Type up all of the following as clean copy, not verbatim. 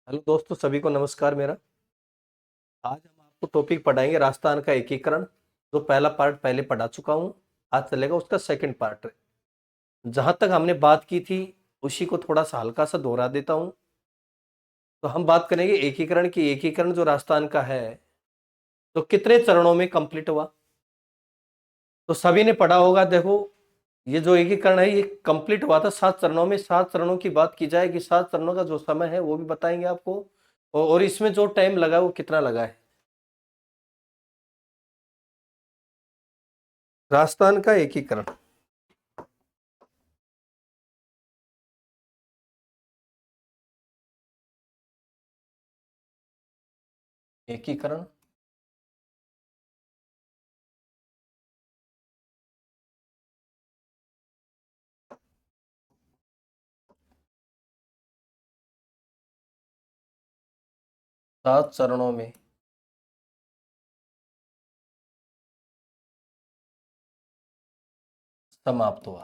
Hello दोस्तों, सभी को नमस्कार मेरा। आज हम आपको टॉपिक पढ़ाएंगे राजस्थान का एकीकरण। जो पहला पार्ट पहले पढ़ा चुका हूँ, आज चलेगा उसका सेकंड पार्ट। जहां तक हमने बात की थी उसी को थोड़ा सा हल्का सा दोहरा देता हूँ। तो हम बात करेंगे एकीकरण की। एकीकरण जो राजस्थान का है तो कितने चरणों में कंप्लीट हुआ, तो सभी ने पढ़ा होगा। देखो, ये जो एकीकरण है ये कंप्लीट हुआ था 7 चरणों में। 7 चरणों की बात की जाए कि 7 चरणों का जो समय है वो भी बताएंगे आपको, और इसमें जो टाइम लगा वो कितना लगा है। राजस्थान का एकीकरण, एकीकरण 7 चरणों में समाप्त हुआ।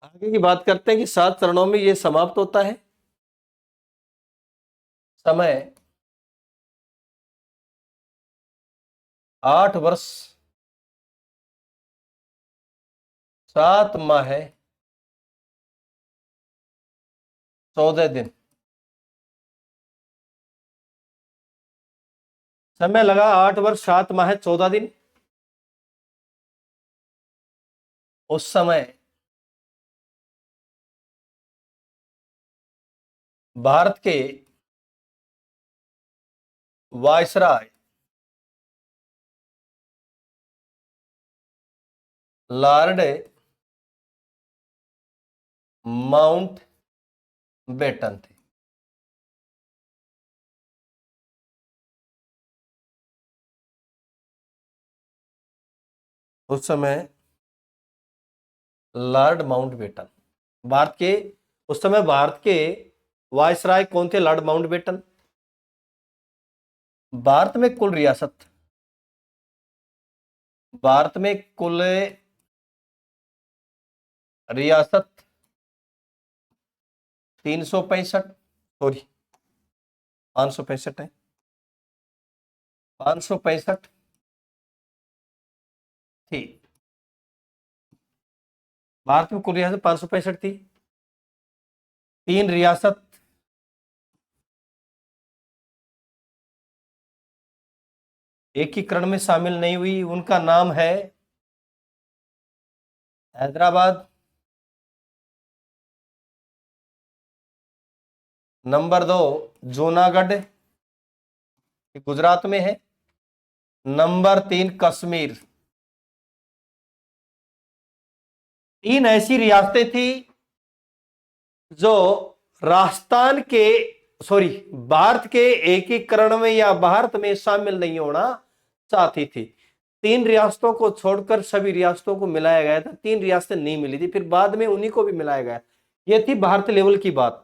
आगे की बात करते हैं कि 7 चरणों में ये समाप्त होता है। समय 8 वर्ष 7 माह 14 दिन। समय लगा 8 वर्ष 7 माह 14 दिन। उस समय भारत के वायसराय लॉर्ड माउंट बेटन थे। उस समय लॉर्ड माउंट बेटन भारत के, उस समय भारत के वायसराय कौन थे? Lord mount batten. भारत में कुल रियासत, भारत में कुल रियासत 365, सॉरी 565 है। 565 थी। भारत में कुल रियासत 565 थी। 3 रियासत एकीकरण में शामिल नहीं हुई। उनका नाम है हैदराबाद, नंबर 2 जूनागढ़, गुजरात में है, नंबर 3 कश्मीर। 3 ऐसी रियासतें थी जो राजस्थान के, सॉरी, भारत के एकीकरण में या भारत में शामिल नहीं होना चाहती थी। 3 रियासतों को छोड़कर सभी रियासतों को मिलाया गया था। 3 रियासतें नहीं मिली थी, फिर बाद में उन्हीं को भी मिलाया गया। ये थी भारत लेवल की बात।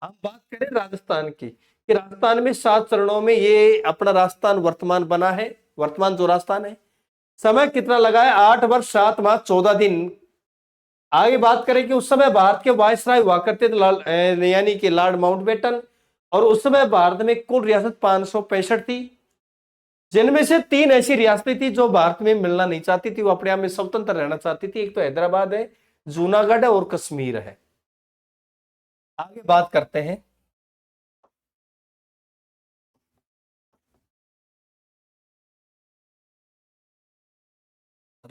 हम बात करें राजस्थान की कि राजस्थान में 7 चरणों में ये अपना राजस्थान वर्तमान बना है। वर्तमान जो राजस्थान है, समय कितना लगा है? 8 वर्ष 7 माह 14 दिन। आगे बात करें कि उस समय भारत के वायसराय हुआ करते थे, यानी कि लॉर्ड माउंटबेटन। और उस समय भारत में कुल रियासत 565 थी, जिनमें से 3 ऐसी रियासतें थी जो भारत में मिलना नहीं चाहती थी, वो अपने आप में स्वतंत्र रहना चाहती थी। एक तो हैदराबाद है, जूनागढ़ है और कश्मीर है। आगे बात करते हैं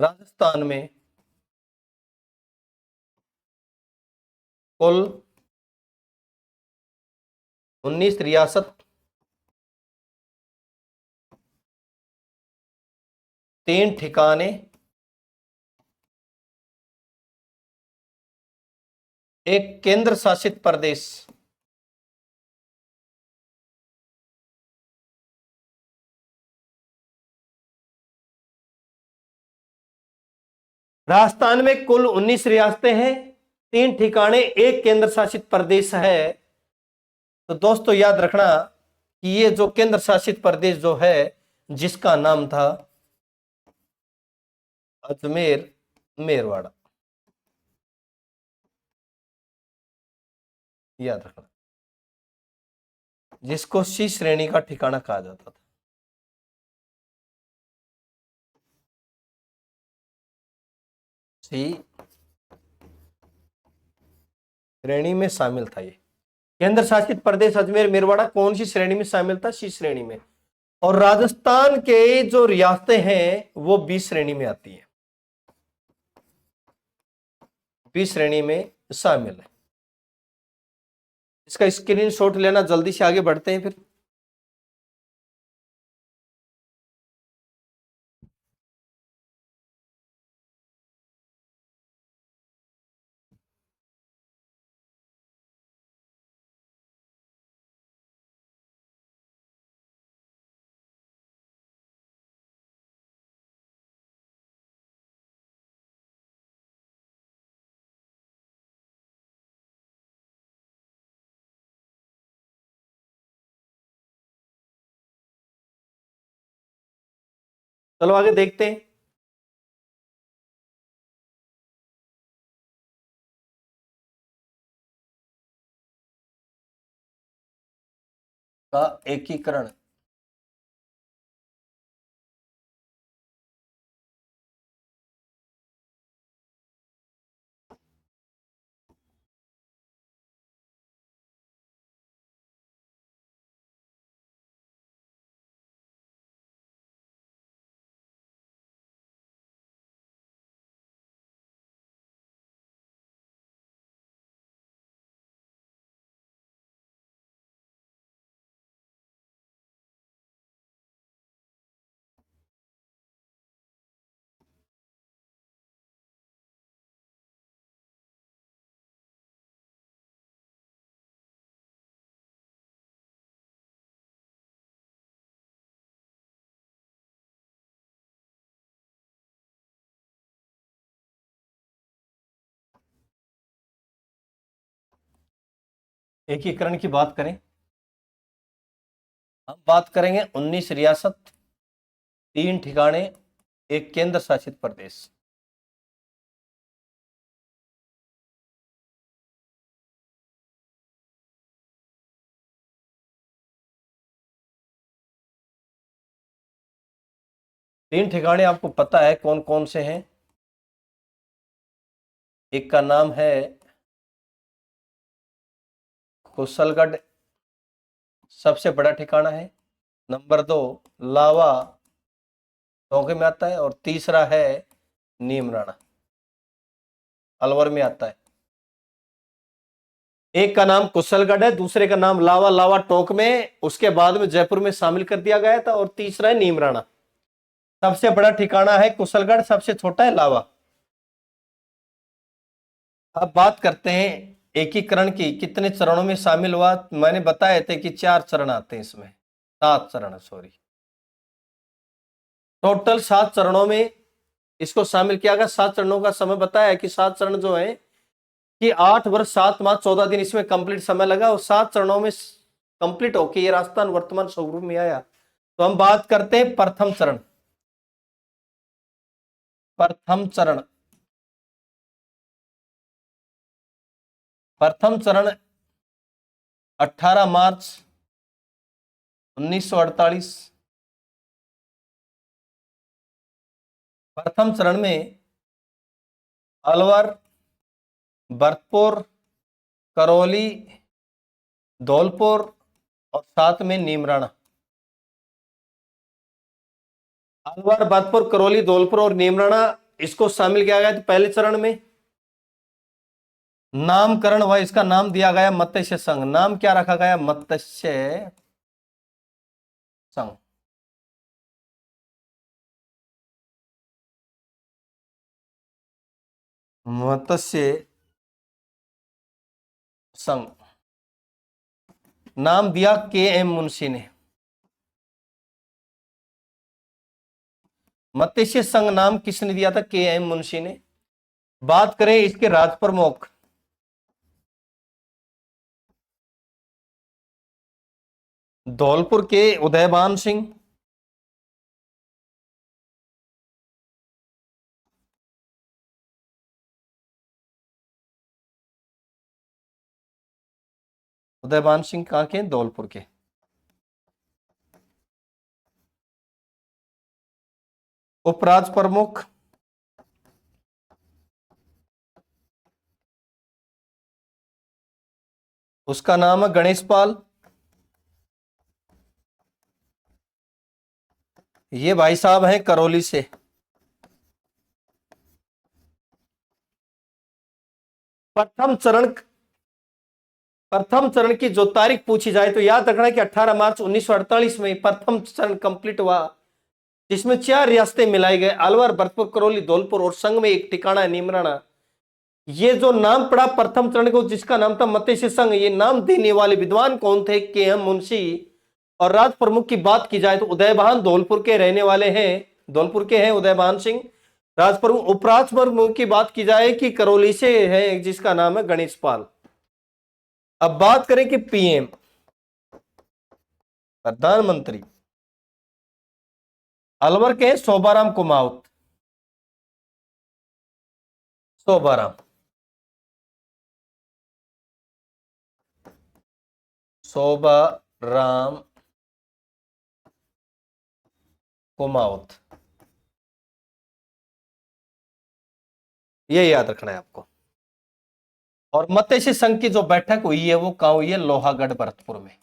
राजस्थान में कुल 19 रियासत, 3 ठिकाने, एक केंद्र शासित प्रदेश। राजस्थान में कुल 19 रियासतें हैं, 3 ठिकाने, एक केंद्र शासित प्रदेश है। तो दोस्तों याद रखना कि ये जो केंद्र शासित प्रदेश जो है, जिसका नाम था अजमेर मेरवाड़ा, याद रखना, जिसको सी श्रेणी का ठिकाना कहा जाता था। सी श्रेणी में शामिल था ये केंद्र शासित प्रदेश अजमेर मेरवाड़ा। कौन सी श्रेणी में शामिल था? सी श्रेणी में। और राजस्थान के जो रियासतें हैं वो बी श्रेणी में आती है, बी श्रेणी में शामिल है। इसका स्क्रीनशॉट लेना, जल्दी से आगे बढ़ते हैं फिर। चलो आगे देखते हैं। का एकीकरण, एकीकरण की बात करें, हम बात करेंगे 19 रियासत, 3 ठिकाने, एक केंद्र शासित प्रदेश। तीन ठिकाने आपको पता है कौन कौन से हैं? एक का नाम है कुशलगढ़, सबसे बड़ा ठिकाना है। नंबर 2 लावा, टोंके में आता है। और तीसरा है नीमराणा, अलवर में आता है। एक का नाम कुशलगढ़ है, दूसरे का नाम लावा, लावा टोंक में, उसके बाद में जयपुर में शामिल कर दिया गया था। और तीसरा है नीमराणा। सबसे बड़ा ठिकाना है कुशलगढ़, सबसे छोटा है लावा। अब बात करते हैं एकीकरण की, कितने चरणों में शामिल हुआ। मैंने बताए थे कि 4 चरण आते हैं इसमें, 7 चरण, सॉरी, टोटल 7 चरणों में इसको शामिल किया गया। 7 चरणों का समय बताया कि 7 चरण जो है कि 8 वर्ष 7 माह 14 दिन इसमें कंप्लीट समय लगा। और 7 चरणों में कंप्लीट होकर ये राजस्थान वर्तमान स्वरूप में आया। तो हम बात करते हैं प्रथम चरण। प्रथम चरण, प्रथम चरण 18 मार्च 1948। प्रथम चरण में अलवर, भरतपुर, करौली, धौलपुर और साथ में नीमराणा। अलवर, भरतपुर, करौली, धौलपुर और नीमराणा इसको शामिल किया गया था पहले चरण में। नामकरण हुआ, इसका नाम दिया गया मत्स्य संघ। नाम क्या रखा गया? मत्स्य संघ। मत्स्य संघ नाम दिया के एम मुंशी ने। मत्स्य संघ नाम किसने दिया था? के एम मुंशी ने। बात करें इसके राज प्रमुख, धौलपुर के उदयभान सिंह। उदयभान सिंह कहाँ के? धौलपुर के। उपराज प्रमुख उसका नाम है गणेश पाल। ये भाई साहब हैं करौली से। प्रथम चरण, प्रथम चरण की जो तारीख पूछी जाए तो याद रखना कि 18 मार्च 1948 में प्रथम चरण कंप्लीट हुआ, जिसमें 4 रियासतें मिलाई गए, अलवर, भरतपुर, करौली, धौलपुर और संघ में एक ठिकाना है नीमराना। ये जो नाम पड़ा प्रथम चरण को, जिसका नाम था मत्स्य संघ, ये नाम देने वाले विद्वान कौन थे? के एम मुंशी। और राज प्रमुख की बात की जाए तो उदयभान धौलपुर के रहने वाले हैं, धौलपुर के हैं उदयभान सिंह। राज प्रमुख, उपराज प्रमुख की बात की जाए कि करौली से है, जिसका नाम है गणेश पाल। अब बात करें कि पीएम, प्रधानमंत्री, अलवर के शोभाराम कुमावत। शोभाराम, शोभाराम कुमावत, ये याद रखना है आपको। और मत्स्य संघ की जो बैठक हुई है वो कहां हुई है? लोहागढ़, भरतपुर में।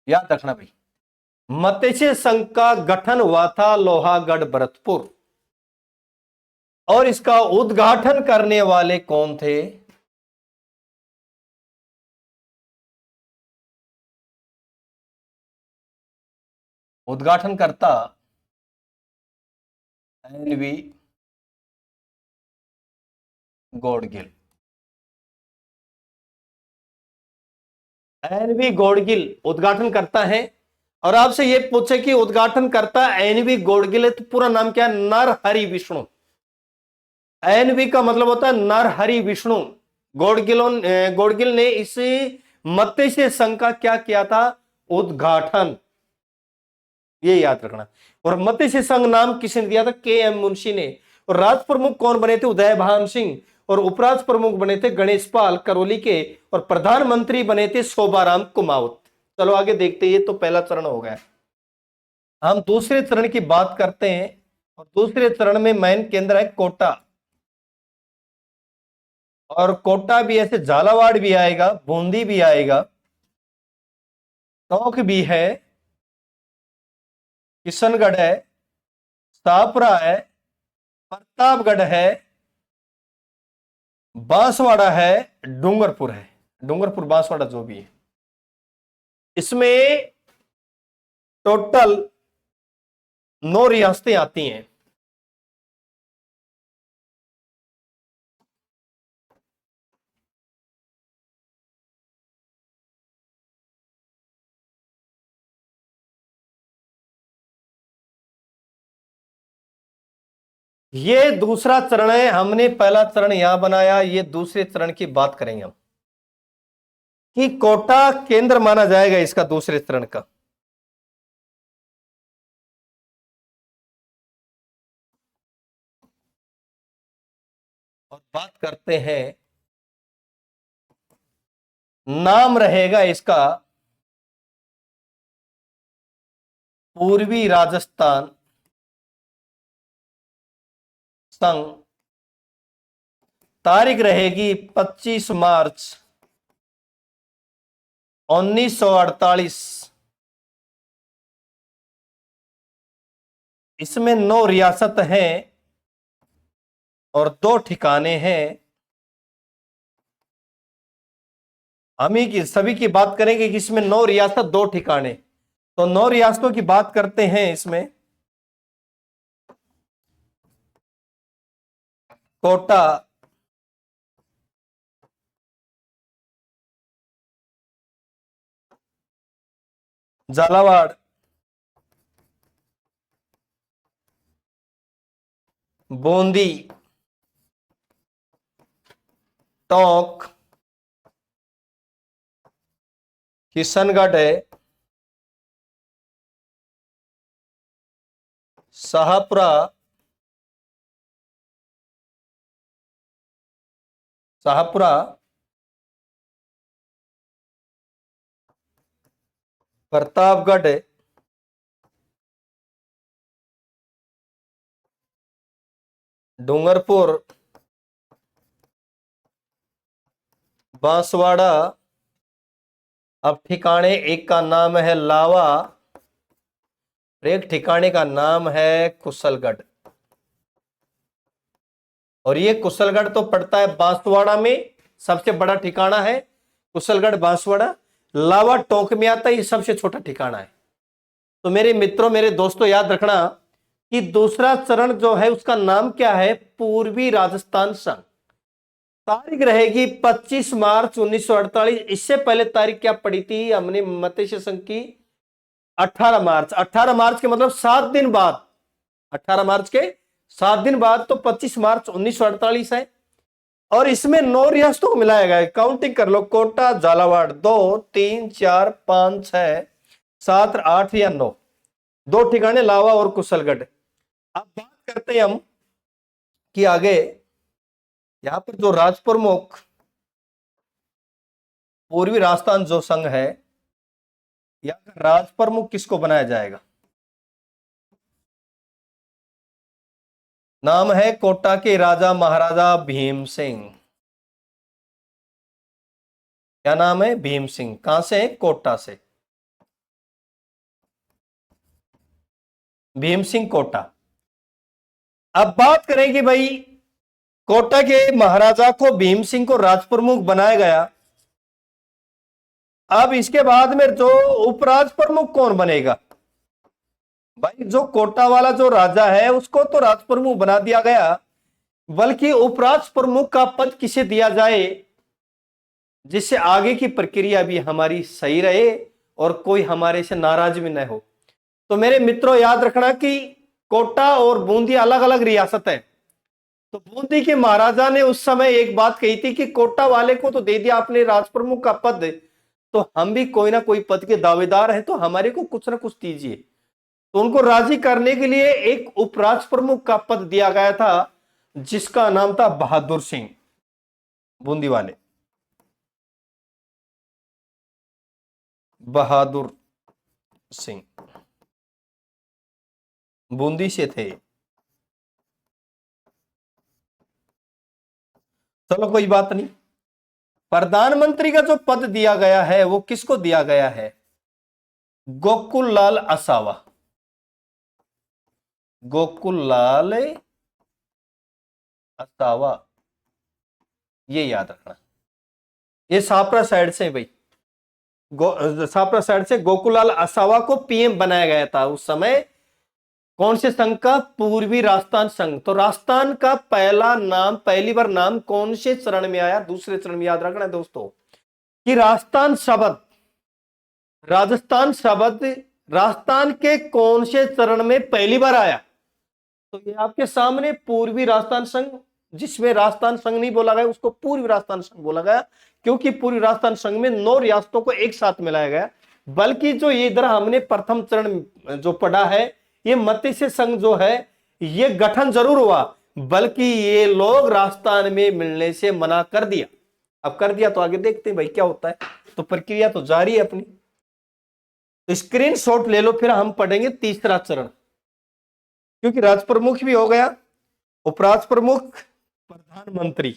याद रखना भाई, मत्स्य संघ का गठन हुआ था लोहागढ़, भरतपुर। और इसका उद्घाटन करने वाले कौन थे? उद्घाटन करता एनवी गौड़गिल। एनवी गौड़गिल उद्घाटन करता है। और आपसे यह पूछे कि उद्घाटन करता एनवी गौड़गिल है तो पूरा नाम क्या है? नरहरि विष्णु। एनवी का मतलब होता है नरहरि विष्णु। गौड़गिल ने इस मत्स्य संघ का क्या किया था? उद्घाटन। ये याद रखना। और मत्स्य संघ नाम किसने दिया था? के एम मुंशी ने। और राज प्रमुख कौन बने थे? उदयभान सिंह। और उपराज प्रमुख बने थे गणेश पाल करौली के। और प्रधानमंत्री बने थे शोभाराम कुमावत। चलो आगे देखते हैं, ये तो पहला चरण हो गया। हम दूसरे चरण की बात करते हैं। और दूसरे चरण में मेन केंद्र है कोटा। और कोटा भी ऐसे झालावाड़ भी आएगा, बूंदी भी आएगा, टोंक भी है, किशनगढ़ है, सापरा है, प्रतापगढ़ है, बांसवाड़ा है, डूंगरपुर है। डूंगरपुर बांसवाड़ा जो भी है, इसमें टोटल 9 रियासतें आती हैं। ये दूसरा चरण है, हमने पहला चरण यहां बनाया, ये दूसरे चरण की बात करेंगे हम कि कोटा केंद्र माना जाएगा इसका दूसरे चरण का। और बात करते हैं, नाम रहेगा इसका पूर्वी राजस्थान संघ। तारीख रहेगी 25 मार्च 1948। इसमें 9 रियासत हैं और 2 ठिकाने हैं। हम ही की सभी की बात करेंगे कि इसमें 9 रियासत 2 ठिकाने। तो 9 रियासतों की बात करते हैं। इसमें कोटा, झालावाड़, बूंदी, टोंक, किशनगढ़ है, शाहपुरा, शाहपुरा, प्रतापगढ़ है, डूंगरपुर, बांसवाड़ा। अब ठिकाने एक का नाम है लावा, एक ठिकाने का नाम है कुशलगढ़। और ये कुशलगढ़ तो पड़ता है बांसवाड़ा में, सबसे बड़ा ठिकाना है कुशलगढ़ बांसवाड़ा। लावा टोंक में आता है, ये सबसे छोटा ठिकाना है। तो मेरे मित्रों, मेरे दोस्तों, याद रखना कि दूसरा चरण जो है उसका नाम क्या है, पूर्वी राजस्थान संघ। तारीख रहेगी 25 मार्च 1948। इससे पहले तारीख क्या पड़ी थी हमने मत्स्य संघ की, 18 मार्च। 18 मार्च के मतलब 7 दिन बाद, 18 मार्च के 7 दिन बाद, तो 25 मार्च 1948 है। और इसमें 9 रियासतों को मिलाया गया है। काउंटिंग कर लो, कोटा, झालावाड़ 2, 3, 4, 5, 6, 7, 8 या 9, 2 ठिकाने लावा और कुशलगढ़। अब बात करते हैं हम कि आगे यहां पर जो राज प्रमुख पूर्वी राजस्थान जो संघ है, या राज प्रमुख किसको बनाया जाएगा। नाम है कोटा के राजा महाराजा भीम सिंह। क्या नाम है, भीम सिंह। कहां से है, कोटा से, भीम सिंह कोटा। अब बात करें कि भाई कोटा के महाराजा को, भीम सिंह को राज प्रमुख बनाया गया। अब इसके बाद में जो उपराज प्रमुख कौन बनेगा, भाई जो कोटा वाला जो राजा है उसको तो राज प्रमुख बना दिया गया, बल्कि उपराज प्रमुख का पद किसे दिया जाए जिससे आगे की प्रक्रिया भी हमारी सही रहे और कोई हमारे से नाराज भी न हो। तो मेरे मित्रों, याद रखना कि कोटा और बूंदी अलग अलग रियासत है। तो बूंदी के महाराजा ने उस समय एक बात कही थी कि कोटा वाले को तो दे दिया आपने राज प्रमुख का पद, तो हम भी कोई ना कोई पद के दावेदार हैं, तो हमारे को कुछ ना कुछ दीजिए। तो उनको राजी करने के लिए एक उपराज प्रमुख का पद दिया गया था, जिसका नाम था बहादुर सिंह, बूंदी वाले, बहादुर सिंह बूंदी से थे। चलो कोई बात नहीं। प्रधानमंत्री का जो पद दिया गया है वो किसको दिया गया है, गोकुल लाल असावा, गोकुल लाल असावा, ये याद रखना। ये छापरा साइड से भाई, छापरा साइड से गोकुलाल असावा को पीएम बनाया गया था उस समय। कौन से संघ का, पूर्वी राजस्थान संघ। तो राजस्थान का पहला नाम, पहली बार नाम कौन से चरण में आया, दूसरे चरण में। याद रखना है दोस्तों कि राजस्थान शब्द, राजस्थान शब्द राजस्थान के कौन से चरण में पहली बार आया। तो ये आपके सामने पूर्वी राजस्थान संघ, जिसमें राजस्थान संघ नहीं बोला गया उसको पूर्वी राजस्थान संघ बोला गया, क्योंकि पूर्वी राजस्थान संघ में 9 रियासतों को एक साथ मिलाया गया। बल्कि जो ये इधर हमने प्रथम चरण जो पढ़ा है, ये मत्स्य संघ जो है ये गठन जरूर हुआ, बल्कि ये लोग राजस्थान में मिलने से मना कर दिया। अब कर दिया तो आगे देखते हैं भाई क्या होता है। तो प्रक्रिया तो जारी है अपनी। तो स्क्रीनशॉट ले लो, फिर हम पढ़ेंगे तीसरा चरण, क्योंकि राज प्रमुख भी हो गया, उपराज प्रमुख, प्रधानमंत्री।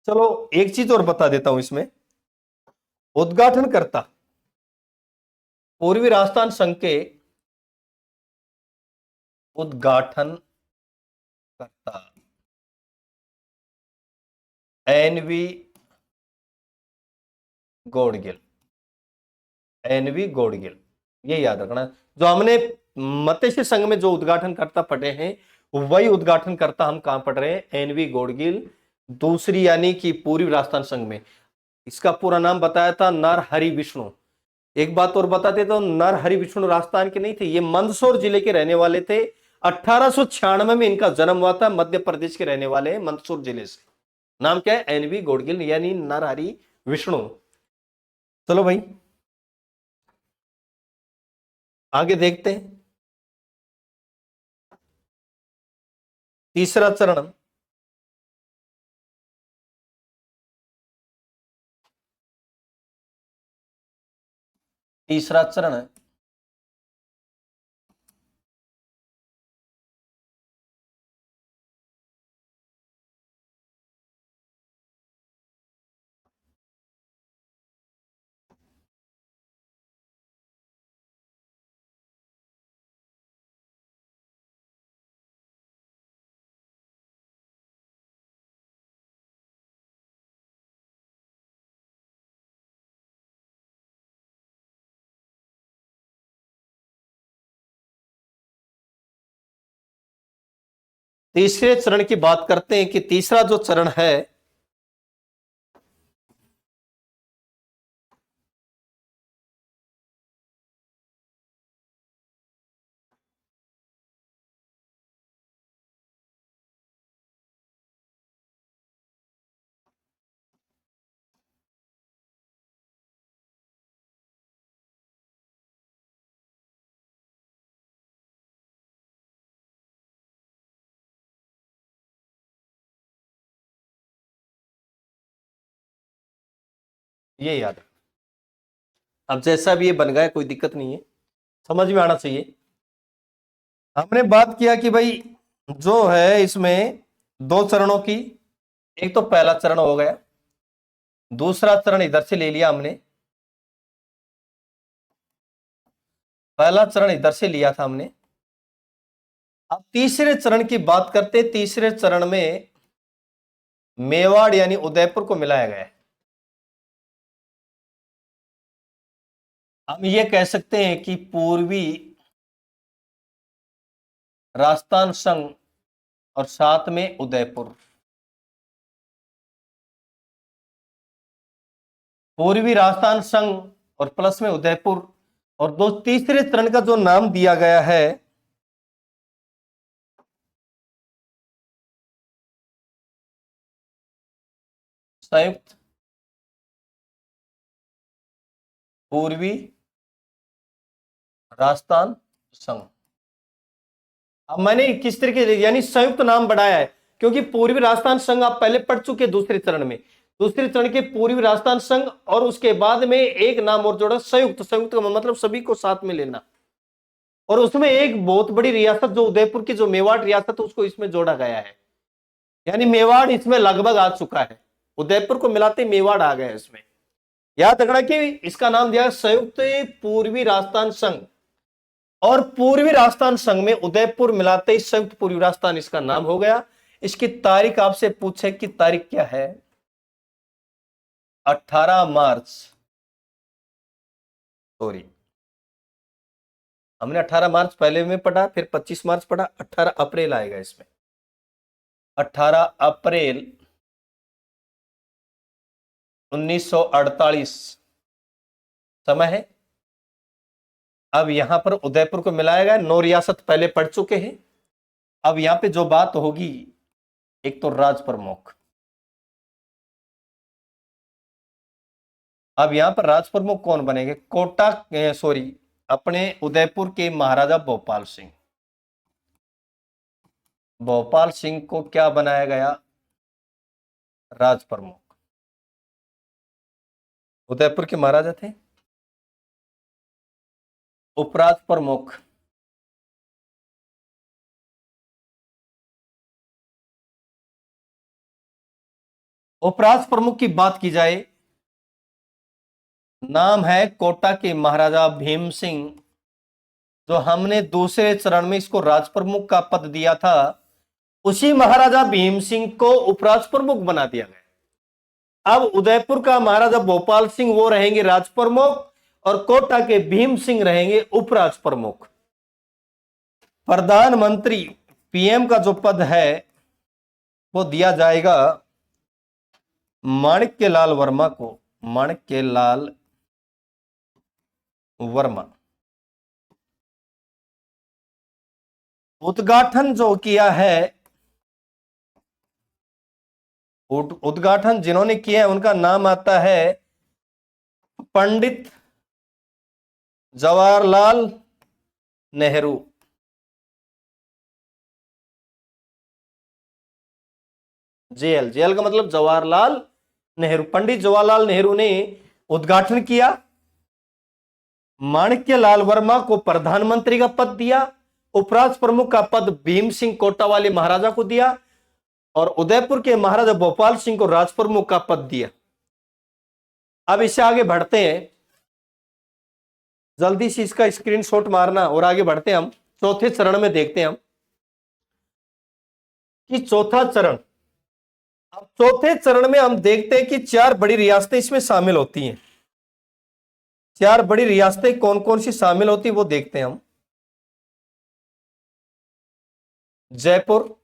चलो एक चीज और बता देता हूं इसमें, उद्घाटनकर्ता, पूर्वी राजस्थान संघ के उद्घाटनकर्ता एनवी गौड़गिल, एनवी गौड़गिल, ये याद रखना। जो हमने मत्स्य संघ में जो उद्घाटनकर्ता पढ़े हैं वही उद्घाटनकर्ता हम कहां पढ़ रहे हैं, एनवी गौड़गिल दूसरी, यानी कि पूर्वी राजस्थान संघ में। इसका पूरा नाम बताया था नरहरि विष्णु। एक बात और बता देता हूं, नरहरि विष्णु राजस्थान के नहीं थे, ये मंदसौर जिले के रहने वाले थे। 1896 में इनका जन्म हुआ था, मध्य प्रदेश के रहने वाले हैं, मंदसौर जिले से। नाम क्या है, एनवी गौड़गिल यानी नरहरि विष्णु। चलो भाई आगे देखते हैं। तीसरा चरण, तीसरा चरण है तीसरे चरण की बात करते हैं कि तीसरा जो चरण है ये याद है। अब जैसा भी ये बन गया कोई दिक्कत नहीं है, समझ में आना चाहिए। हमने बात किया कि भाई जो है इसमें दो चरणों की, एक तो पहला चरण हो गया, दूसरा चरण इधर से ले लिया हमने, पहला चरण इधर से लिया था हमने। अब तीसरे चरण की बात करते, तीसरे चरण में मेवाड़ यानी उदयपुर को मिलाया गया है। हम ये कह सकते हैं कि पूर्वी राजस्थान संघ और साथ में उदयपुर, पूर्वी राजस्थान संघ और प्लस में उदयपुर, और दो तीसरे चरण का जो नाम दिया गया है संयुक्त पूर्वी राजस्थान संघ। अब मैंने किस तरीके यानी संयुक्त नाम बढ़ाया है, क्योंकि पूर्वी राजस्थान संघ आप पहले पढ़ चुके दूसरे चरण में, दूसरे चरण के पूर्वी राजस्थान संघ, और उसके बाद में एक नाम और जोड़ा संयुक्त। संयुक्त का मतलब सभी को साथ में लेना, और उसमें एक बहुत बड़ी रियासत जो उदयपुर की जो मेवाड़ रियासत उसको इसमें जोड़ा गया है, यानी मेवाड़ इसमें लगभग आ चुका है, उदयपुर को मिलाते मेवाड़ आ गया है इसमें। याद रखना कि इसका नाम दिया संयुक्त पूर्वी राजस्थान संघ, और पूर्वी राजस्थान संघ में उदयपुर मिलाते ही संयुक्त पूर्वी राजस्थान इसका नाम हो गया। इसकी तारीख आपसे पूछे कि तारीख क्या है, 18 मार्च, सॉरी हमने 18 मार्च पहले में पढ़ा, फिर 25 मार्च पढ़ा, 18 अप्रैल आएगा इसमें, 18 अप्रैल 1948 समय है। अब यहां पर उदयपुर को मिलाया गया, 9 रियासत पहले पढ़ चुके हैं। अब यहां पे जो बात होगी, एक तो राज प्रमुख, अब यहां पर राज प्रमुख कौन बनेंगे, कोटा सॉरी अपने उदयपुर के महाराजा भोपाल सिंह, भोपाल सिंह को क्या बनाया गया, राज प्रमुख। उदयपुर के महाराजा थे। उपराज प्रमुख उपराज प्रमुख की बात की जाए, नाम है कोटा के महाराजा भीम सिंह, जो हमने दूसरे चरण में इसको राज प्रमुख का पद दिया था, उसी महाराजा भीम सिंह को उपराज प्रमुख बना दिया गया। अब उदयपुर का महाराजा भोपाल सिंह वो रहेंगे राज प्रमुख, और कोटा के भीम सिंह रहेंगे उपराज प्रमुख। प्रधानमंत्री पीएम का जो पद है वो दिया जाएगा माणिक्य लाल वर्मा को, माणिक्य लाल वर्मा। उद्घाटन जो किया है, उद्घाटन जिन्होंने किया है उनका नाम आता है पंडित जवाहरलाल नेहरू। जेएल, जेएल का मतलब जवाहरलाल नेहरू। पंडित जवाहरलाल नेहरू ने उद्घाटन किया। माणिक्यलाल वर्मा को प्रधानमंत्री का पद दिया। उपराष्ट्र प्रमुख का पद भीम सिंह कोटावाली महाराजा को दिया और उदयपुर के महाराजा भोपाल सिंह को राज प्रमुख का पद दिया। अब इससे आगे बढ़ते हैं, जल्दी से इसका स्क्रीनशॉट मारना और आगे बढ़ते हैं। हम चौथे चरण में देखते हैं हम कि चौथा चरण। अब चौथे चरण में हम देखते हैं कि 4 बड़ी रियासतें इसमें शामिल होती हैं। 4 बड़ी रियासतें कौन कौन सी शामिल होती वो देखते हैं हम। जयपुर,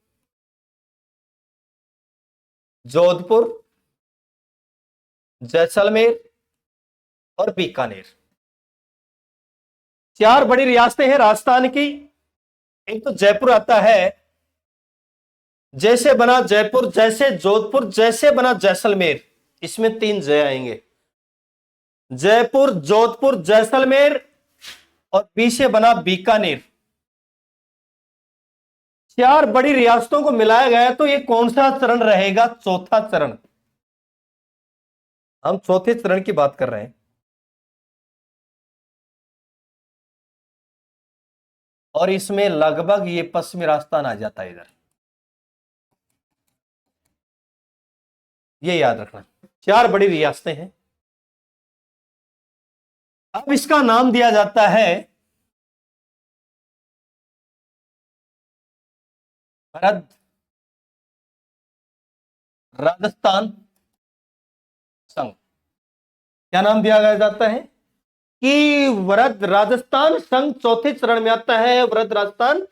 जोधपुर, जैसलमेर और बीकानेर। 4 बड़ी रियासतें हैं राजस्थान की। एक तो जयपुर आता है, जैसे बना जयपुर, जैसे जोधपुर, जैसे बना जैसलमेर। इसमें 3 जय आएंगे। जयपुर, जोधपुर, जैसलमेर और बी से बना बीकानेर। 4 बड़ी रियासतों को मिलाया गया तो ये कौन सा चरण रहेगा? चौथा चरण। हम चौथे चरण की बात कर रहे हैं। और इसमें लगभग ये पश्चिमी राजस्थान आ जाता है इधर, ये याद रखना। 4 बड़ी रियासतें हैं। अब इसका नाम दिया जाता है वृहद राजस्थान संघ। क्या नाम दिया गया जाता है कि वृहद राजस्थान संघ चौथे चरण में आता है। वृहद राजस्थान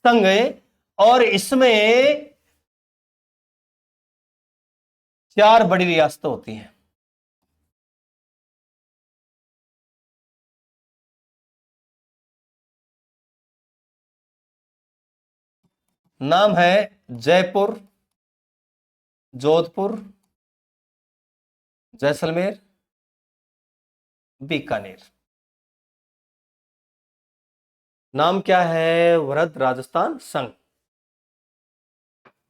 संघ है और इसमें 4 बड़ी रियासतें होती हैं। नाम है जयपुर, जोधपुर, जैसलमेर, बीकानेर। नाम क्या है? वृहद राजस्थान संघ।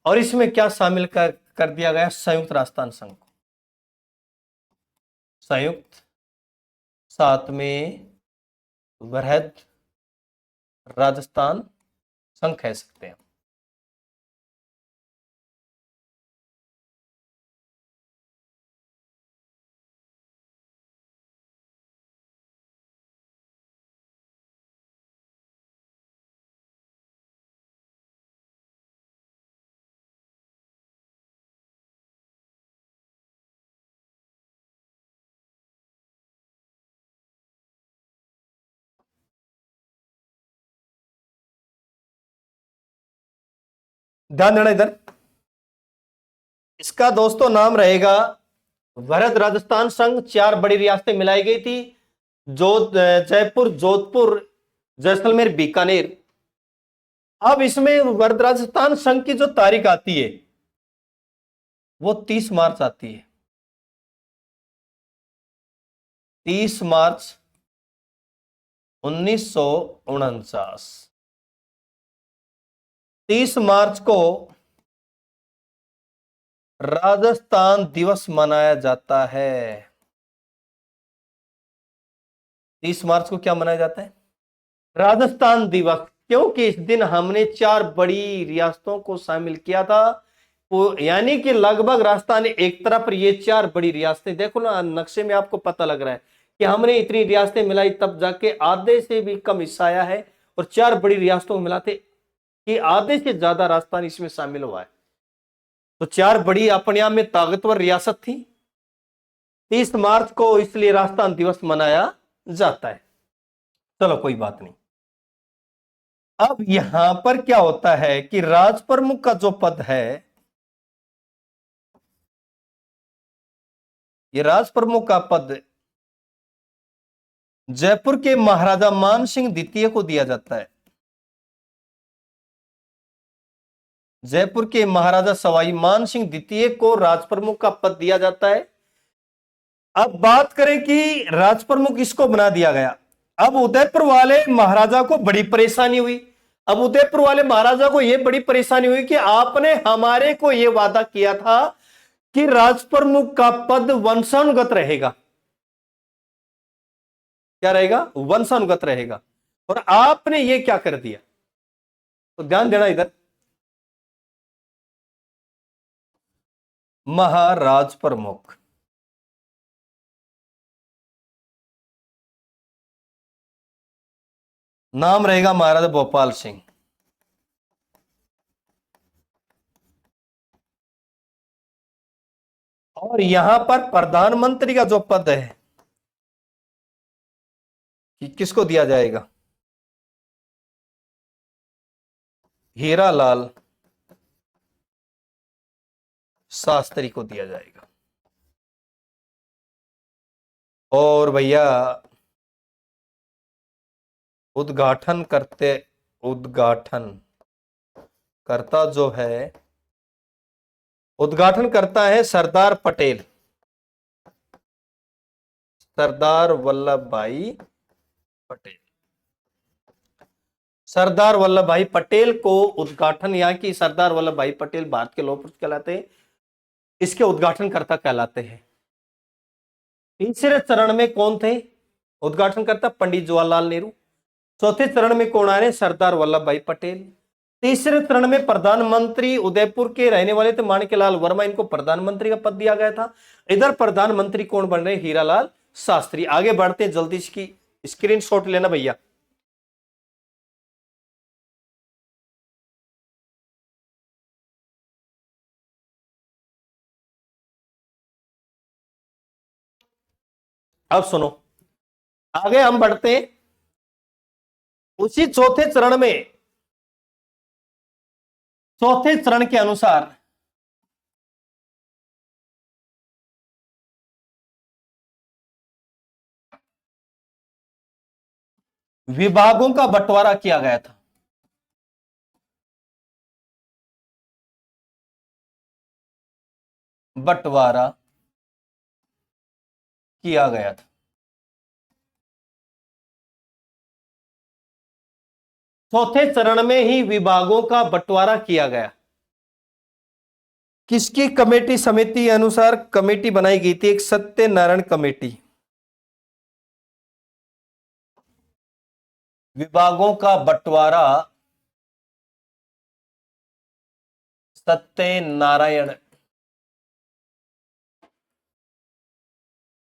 और इसमें क्या शामिल कर दिया गया? संयुक्त राजस्थान संघ को। संयुक्त, साथ में वृहद राजस्थान संघ कह सकते हैं। ध्यान देना इधर, इसका दोस्तों नाम रहेगा वृहद राजस्थान संघ। 4 बड़ी रियासतें मिलाई गई थी, जो जयपुर, जोधपुर, जैसलमेर, बीकानेर। अब इसमें वृहद राजस्थान संघ की जो तारीख आती है वो 30 मार्च आती है। 30 मार्च 1949। 30 मार्च को राजस्थान दिवस मनाया जाता है। 30 मार्च को क्या मनाया जाता है? राजस्थान दिवस। क्योंकि इस दिन हमने 4 बड़ी रियासतों को शामिल किया था, यानी कि लगभग राजस्थान एक तरफ, ये 4 बड़ी रियासतें। देखो ना नक्शे में आपको पता लग रहा है कि हमने इतनी रियासतें मिलाई तब जाके आधे से भी कम हिस्सा आया है। और 4 बड़ी रियासतों को मिलाते कि आधे से ज्यादा राजस्थान इसमें शामिल हुआ है। तो 4 बड़ी अपने आप में ताकतवर रियासत थी। 30 मार्च को इसलिए राजस्थान दिवस मनाया जाता है। चलो कोई बात नहीं। अब यहां पर क्या होता है कि राज प्रमुख का जो पद है, ये राज प्रमुख का पद जयपुर के महाराजा मान सिंह द्वितीय को दिया जाता है। जयपुर के महाराजा सवाई मान सिंह द्वितीय को राज प्रमुख का पद दिया जाता है। अब बात करें कि राज प्रमुख इसको बना दिया गया, अब उदयपुर वाले महाराजा को बड़ी परेशानी हुई। अब उदयपुर वाले महाराजा को यह बड़ी परेशानी हुई कि आपने हमारे को यह वादा किया था कि राजप्रमुख का पद वंशानुगत रहेगा। क्या रहेगा? वंशानुगत रहेगा। और आपने यह क्या कर दिया? तो ध्यान देना इधर, महाराज प्रमुख, नाम रहेगा महाराजा भोपाल सिंह। और यहां पर प्रधानमंत्री का जो पद है कि किसको दिया जाएगा? हीरालाल शास्त्री को दिया जाएगा। और भैया उद्घाटन करता जो है, उद्घाटन करता है सरदार पटेल, सरदार वल्लभ भाई पटेल। सरदार वल्लभ भाई पटेल को उद्घाटन, यहाँ की सरदार वल्लभ भाई पटेल भारत के लौह पुरुष कहलाते हैं, इसके उद्घाटनकर्ता कहलाते हैं। तीसरे चरण में कौन थे उद्घाटनकर्ता? पंडित जवाहरलाल नेहरू। चौथे चरण में कौन आ रहे? सरदार वल्लभ भाई पटेल। तीसरे चरण में प्रधानमंत्री उदयपुर के रहने वाले थे माणिक्यलाल वर्मा, इनको प्रधानमंत्री का पद दिया गया था। इधर प्रधानमंत्री कौन बन रहे? हीरालाल शास्त्री। आगे बढ़ते हैं, जल्दी इसकी स्क्रीनशॉट लेना भैया। अब सुनो, आगे हम बढ़ते हैं। उसी चौथे चरण के अनुसार विभागों का बंटवारा किया गया था। बंटवारा किया गया था। चौथे चरण में ही विभागों का बंटवारा किया गया। किसकी कमेटी समिति अनुसार कमेटी बनाई गई थी? एक सत्यनारायण कमेटी। विभागों का बंटवारा सत्यनारायण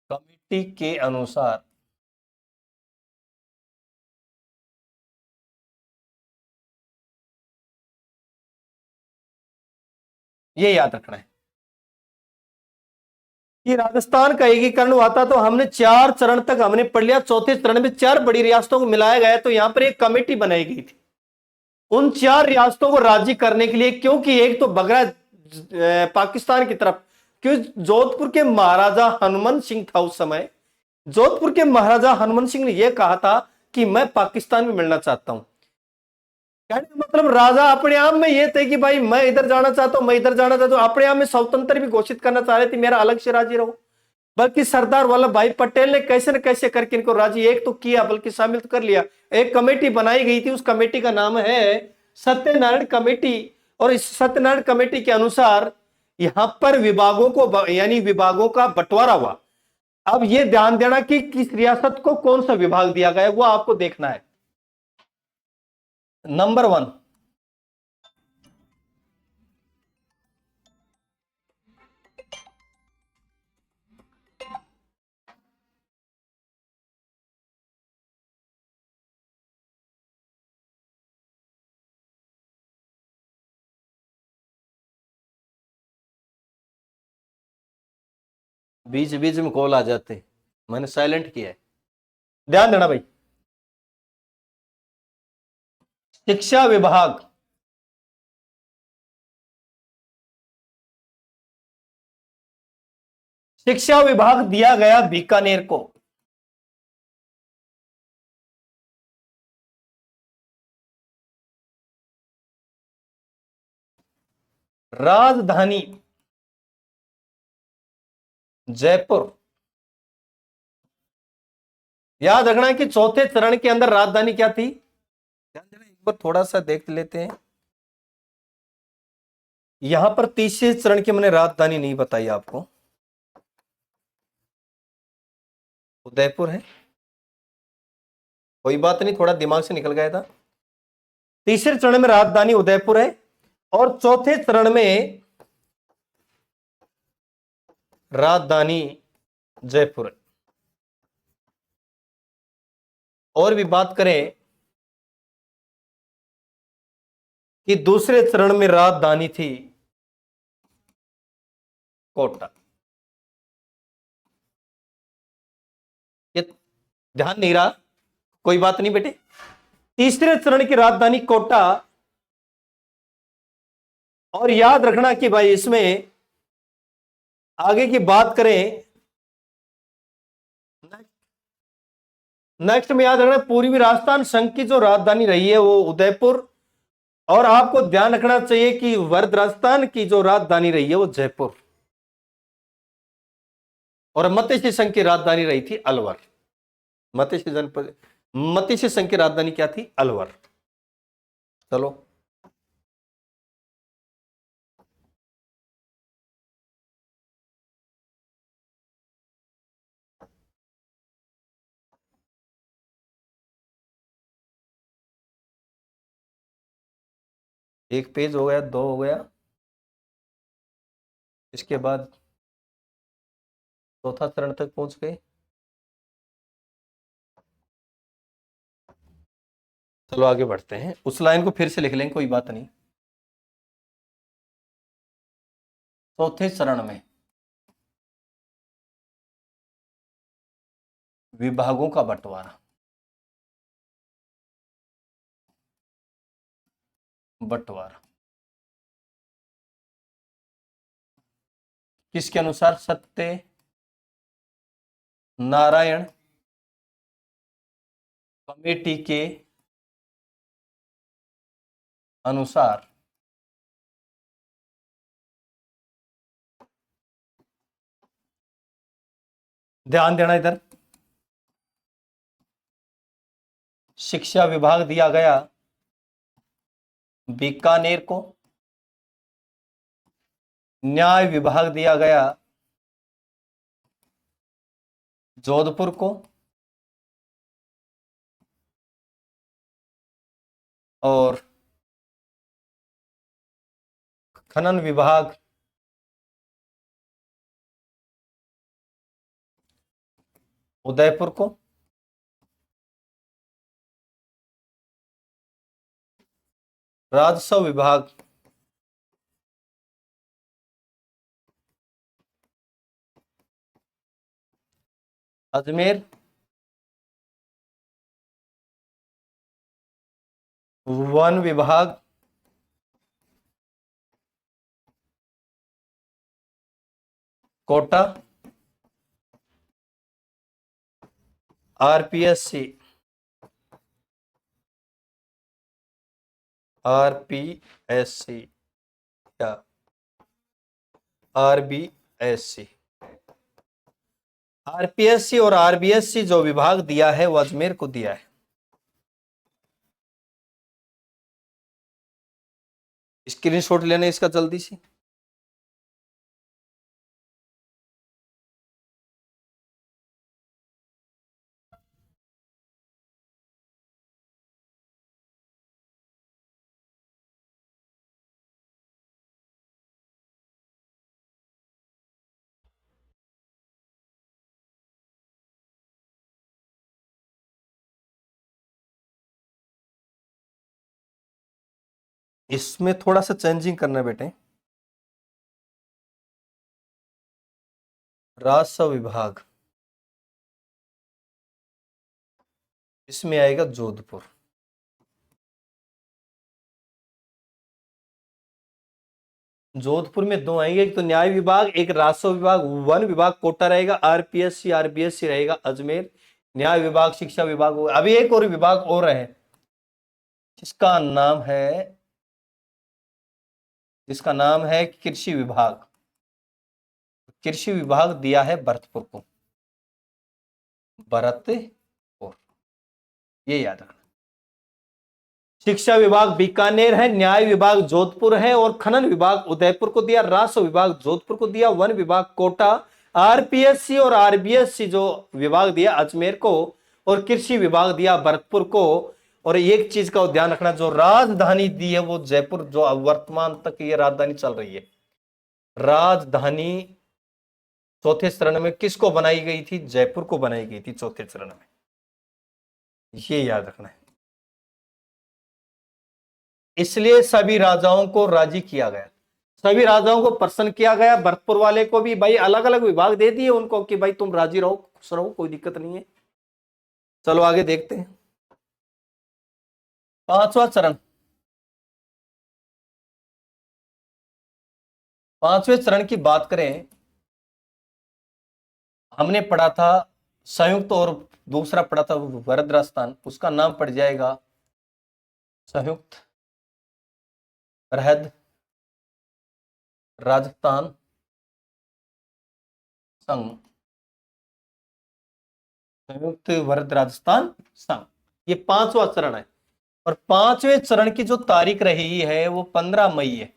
कमेटी के अनुसार ये याद रखना है कि राजस्थान का एकीकरण हुआ था, तो हमने 4 चरण तक हमने पढ़ लिया। चौथे चरण में 4 बड़ी रियासतों को मिलाया गया, तो यहां पर एक कमेटी बनाई गई थी उन 4 रियासतों को राज्य करने के लिए, क्योंकि एक तो बगरा पाकिस्तान की तरफ, क्योंकि जोधपुर के महाराजा हनुमंत सिंह था उस समय। जोधपुर के महाराजा हनुमंत सिंह ने यह कहा था कि मैं पाकिस्तान में मिलना चाहता हूं। कहने का मतलब राजा अपने आप में यह थे कि भाई मैं इधर जाना चाहता हूं, मैं इधर जाना चाहता हूं, अपने आप में स्वतंत्र भी घोषित करना चाह रहे थे, मेरा अलग से राज्य रहो। बल्कि सरदार वल्लभ भाई पटेल ने कैसे न कैसे करके इनको राज्य एक तो किया, बल्कि शामिल तो कर लिया। एक कमेटी बनाई गई थी, उस कमेटी का नाम है सत्यनारायण कमेटी। और इस सत्यनारायण कमेटी के अनुसार यहां पर विभागों को, यानी विभागों का बंटवारा हुआ। अब यह ध्यान देना कि किस रियासत को कौन सा विभाग दिया गया है, वो आपको देखना है। नंबर 1, बीच बीच में कॉल आ जाते, मैंने साइलेंट किया है, ध्यान देना भाई। शिक्षा विभाग, शिक्षा विभाग दिया गया बीकानेर को। राजधानी जयपुर याद रखना कि चौथे चरण के अंदर राजधानी क्या थी, ध्यान देना, एक बार थोड़ा सा देख लेते हैं। यहां पर तीसरे चरण की मैंने राजधानी नहीं बताई आपको, उदयपुर है, कोई बात नहीं, थोड़ा दिमाग से निकल गया था। तीसरे चरण में राजधानी उदयपुर है और चौथे चरण में राजधानी जयपुर है। और भी बात करें कि दूसरे चरण में राजधानी थी कोटा। ये ध्यान नहीं रहा, कोई बात नहीं बेटे। तीसरे चरण की राजधानी कोटा। और याद रखना कि भाई इसमें आगे की बात करें, नेक्स्ट में याद रखना पूर्वी राजस्थान संघ की जो राजधानी रही है वो उदयपुर, और आपको ध्यान रखना चाहिए कि वर्ध राजस्थान की जो राजधानी रही है वो जयपुर, और मत्स्य संघ की राजधानी रही थी अलवर। मत्स्य जनपद, मत्स्य संघ की राजधानी क्या थी, अलवर। चलो एक पेज हो गया, दो हो गया, इसके बाद चौथा चरण तक पहुंच गए। चलो आगे बढ़ते हैं, उस लाइन को फिर से लिख लेंगे, कोई बात नहीं। चौथे चरण में विभागों का बंटवारा, बंटवारा किसके अनुसार, सत्य नारायण कमेटी के अनुसार। ध्यान देना इधर, शिक्षा विभाग दिया गया बीकानेर को, न्याय विभाग दिया गया जोधपुर को, और खनन विभाग उदयपुर को। राजस्व विभाग अजमेर, वन विभाग कोटा, आरपीएससी आरपीएससी या आरबीएससी, आरपीएससी और आरबीएससी जो विभाग दिया है वो अजमेर को दिया है। स्क्रीनशॉट लेने इसका जल्दी से। इसमें थोड़ा सा चेंजिंग करना है बेटे। राजस्व विभाग इसमें आएगा जोधपुर, जोधपुर में दो आएंगे, एक तो न्याय विभाग, एक राजस्व विभाग। वन विभाग कोटा रहेगा, आरपीएससी आरबीएससी रहेगा अजमेर, न्याय विभाग शिक्षा विभाग। अभी एक और विभाग और है जिसका नाम है, जिसका नाम है कृषि विभाग। कृषि विभाग दिया है भरतपुर को, भरतपुर ये याद रखना। शिक्षा विभाग बीकानेर है, न्याय विभाग जोधपुर है, और खनन विभाग उदयपुर को दिया, राजस्व विभाग जोधपुर को दिया, वन विभाग कोटा, आरपीएससी और आरबीएससी जो विभाग दिया अजमेर को, और कृषि विभाग दिया भरतपुर को। और एक चीज का ध्यान रखना, जो राजधानी दी है वो जयपुर, जो वर्तमान तक ये राजधानी चल रही है। राजधानी चौथे चरण में किसको बनाई गई थी? जयपुर को बनाई गई थी चौथे चरण में, ये याद रखना है। इसलिए सभी राजाओं को राजी किया गया, सभी राजाओं को प्रसन्न किया गया। भरतपुर वाले को भी भाई अलग अलग विभाग दे दिए उनको कि भाई तुम राजी रहो, खुश रहो, कोई दिक्कत नहीं है। चलो आगे देखते हैं। पांचवा चरण, पांचवें चरण की बात करें, हमने पढ़ा था संयुक्त और दूसरा पढ़ा था वरद राजस्थान, उसका नाम पड़ जाएगा संयुक्त रहद राजस्थान संघ, संयुक्त वरद राजस्थान संघ, ये पांचवा चरण है। और पांचवें चरण की जो तारीख रही है वो 15 मई है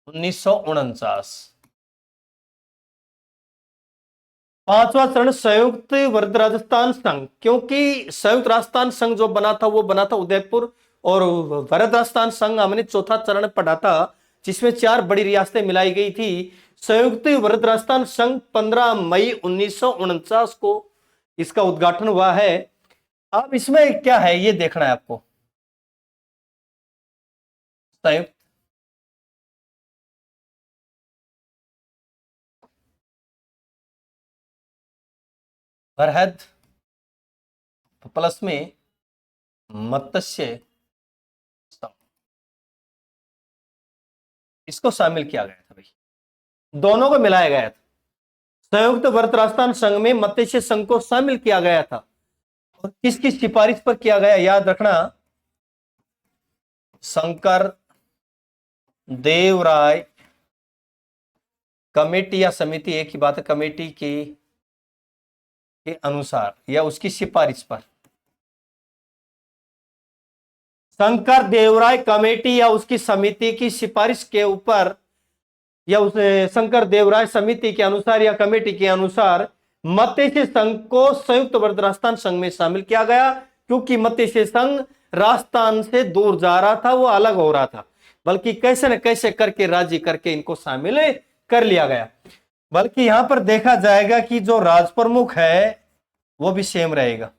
1949। पांचवा चरण संयुक्त वरद राजस्थान संघ, क्योंकि संयुक्त राजस्थान संघ जो बना था वो बना था उदयपुर, और वरद राजस्थान संघ हमने चौथा चरण पढ़ा था जिसमें 4 बड़ी रियासतें मिलाई गई थी। संयुक्त वरद राजस्थान संघ 15 मई 1949 को इसका उद्घाटन हुआ है। अब इसमें क्या है ये देखना है आपको। संयुक्त वरहद प्लस में मत्स्य संघ, इसको शामिल किया गया था भाई, दोनों को मिलाया गया था। संयुक्त वरद राजस्थान संघ में मत्स्य संघ को शामिल किया गया था, और किसकी सिफारिश पर किया गया याद रखना, शंकर देवराय कमेटी या समिति, एक ही बात है, कमेटी के अनुसार या उसकी सिफारिश पर। शंकर देवराय कमेटी या उसकी समिति की सिफारिश के ऊपर, या उस शंकर देवराय समिति के अनुसार या कमेटी के अनुसार मत्स्य संघ को संयुक्त वरद राजस्थान संघ में शामिल किया गया, क्योंकि मत्स्य संघ राजस्थान से दूर जा रहा था, वो अलग हो रहा था, बल्कि कैसे न कैसे करके राजी करके इनको शामिल कर लिया गया। बल्कि यहां पर देखा जाएगा कि जो राज प्रमुख है वो भी सेम रहेगा,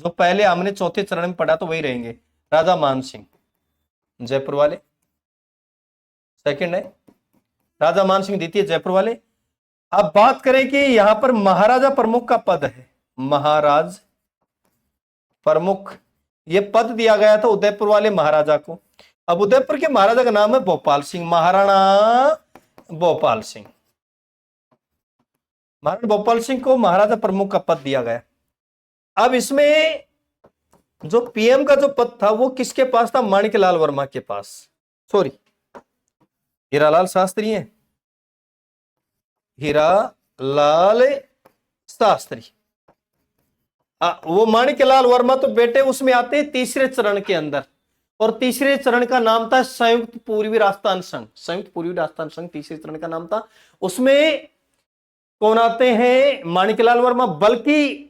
जो पहले हमने चौथे चरण में पढ़ा तो वही रहेंगे। राजा मान सिंह जयपुर वाले सेकंड है, राजा मान सिंह द्वितीय जयपुर वाले। अब बात करें कि यहां पर महाराजा प्रमुख का पद है, महाराज प्रमुख, ये पद दिया गया था उदयपुर वाले महाराजा को। अब उदयपुर के महाराजा का नाम है भोपाल सिंह, महाराणा भोपाल सिंह। महाराणा भोपाल सिंह को महाराजा प्रमुख का पद दिया गया। अब इसमें जो पीएम का जो पद था वो किसके पास था? माणिकलाल वर्मा के पास, सॉरी हीरालाल शास्त्री है, हीरालाल शास्त्री। वो माणिकलाल वर्मा तो बेटे उसमें आते हैं तीसरे चरण के अंदर, और तीसरे चरण का नाम था संयुक्त पूर्वी राजस्थान संघ, संयुक्त पूर्वी राजस्थान संघ तीसरे चरण का नाम था। उसमें कौन आते हैं? माणिकलाल वर्मा। बल्कि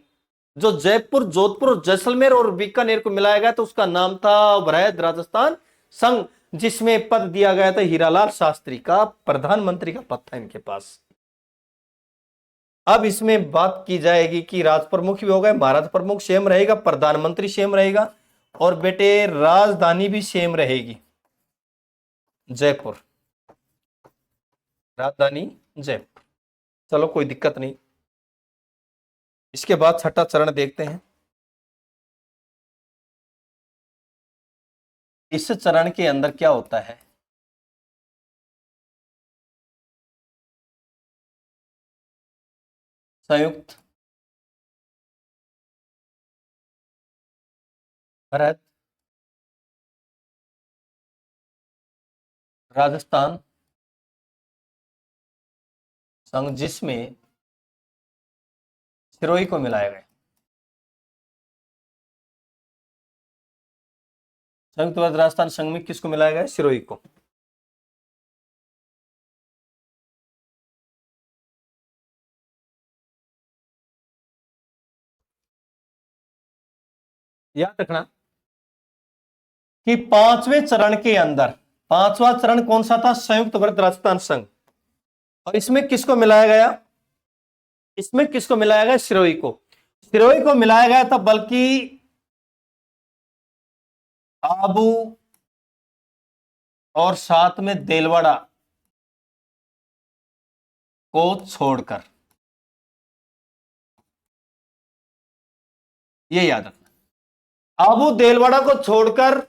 जो जयपुर, जोधपुर, जैसलमेर और बीकानेर को मिलाया गया तो उसका नाम था वरहद राजस्थान संघ, जिसमें पद दिया गया था हीरालाल शास्त्री का, प्रधानमंत्री का पद था इनके पास। अब इसमें बात की जाएगी कि राज प्रमुख भी हो गए, महाराज प्रमुख सेम रहेगा, प्रधानमंत्री सेम रहेगा, और बेटे राजधानी भी सेम रहेगी जयपुर, राजधानी जयपुर। चलो कोई दिक्कत नहीं। इसके बाद छठा चरण देखते हैं। इस चरण के अंदर क्या होता है? संयुक्त वरहद राजस्थान संघ, जिसमें सिरोही को मिलाया गया। संयुक्त राज्य राजस्थान संघ में किसको मिलाया गया? सिरोही को। याद रखना कि पांचवें चरण के अंदर, पांचवा चरण कौन सा था? संयुक्त राज्य राजस्थान संघ। और इसमें किसको मिलाया गया? इसमें किसको मिलाया गया? सिरोही को। सिरोही को मिलाया गया था, बल्कि आबू और साथ में देलवाड़ा को छोड़कर। ये याद रखना, आबू देलवाड़ा को छोड़कर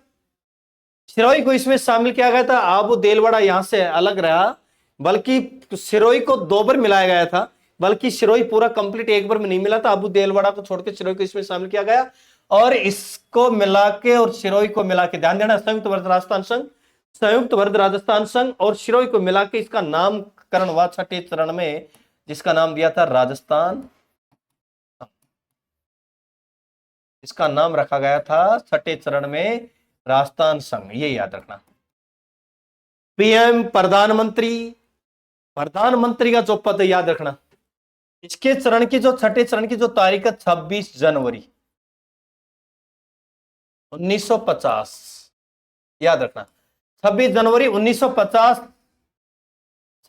सिरोही को इसमें शामिल किया गया था। आबू देलवाड़ा यहां से अलग रहा, बल्कि सिरोही को दो बार मिलाया गया था, बल्कि सिरोही पूरा कंप्लीट एक बार में नहीं मिला था। आबू देलवाड़ा को छोड़कर सिरोही को इसमें शामिल किया गया, और इसको मिला के और सिरोही को मिला के, ध्यान देना, संयुक्त राज्य राजस्थान संघ, संयुक्त राज्य राजस्थान संघ और सिरोही को मिला के इसका नामकरण हुआ छठे चरण में, जिसका नाम दिया था राजस्थान। इसका नाम रखा गया था छठे चरण में राजस्थान संघ। ये याद रखना। पीएम, प्रधानमंत्री, प्रधानमंत्री का जो पद है याद रखना, इसके चरण की जो छठे चरण की जो तारीख है 26 जनवरी 1950। याद रखना 26 जनवरी 1950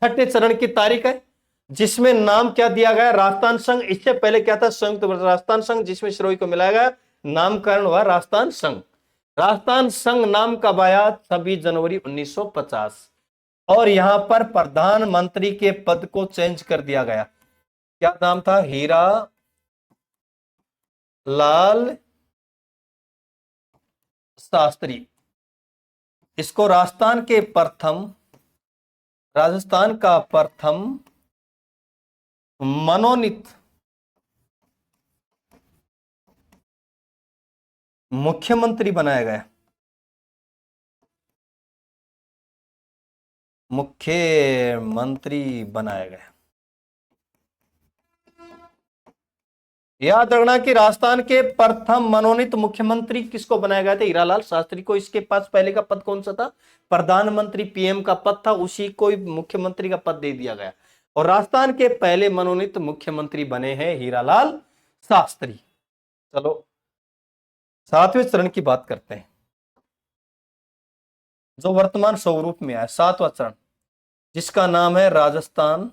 छठे चरण की तारीख है, जिसमें नाम क्या दिया गया? राजस्थान संघ। इससे पहले क्या था? संयुक्त राजस्थान संघ, जिसमें सिरोही को मिलाया गया, नामकरण हुआ राजस्थान संघ। राजस्थान संघ नाम कब आया? 26 जनवरी 1950। और यहां पर प्रधानमंत्री के पद को चेंज कर दिया गया। क्या नाम था? हीरा लाल शास्त्री। इसको राजस्थान का प्रथम मनोनीत मुख्यमंत्री बनाया गया। मुख्यमंत्री बनाया गया। याद रखना कि राजस्थान के प्रथम मनोनीत मुख्यमंत्री किसको बनाया गया था? हीरालाल शास्त्री को। इसके पास पहले का पद कौन सा था? प्रधानमंत्री, पीएम का पद था, उसी को मुख्यमंत्री का पद दे दिया गया। और राजस्थान के पहले मनोनीत मुख्यमंत्री बने हैं हीरालाल शास्त्री। चलो सातवें चरण की बात करते हैं, जो वर्तमान स्वरूप में आया, सातवां चरण, जिसका नाम है राजस्थान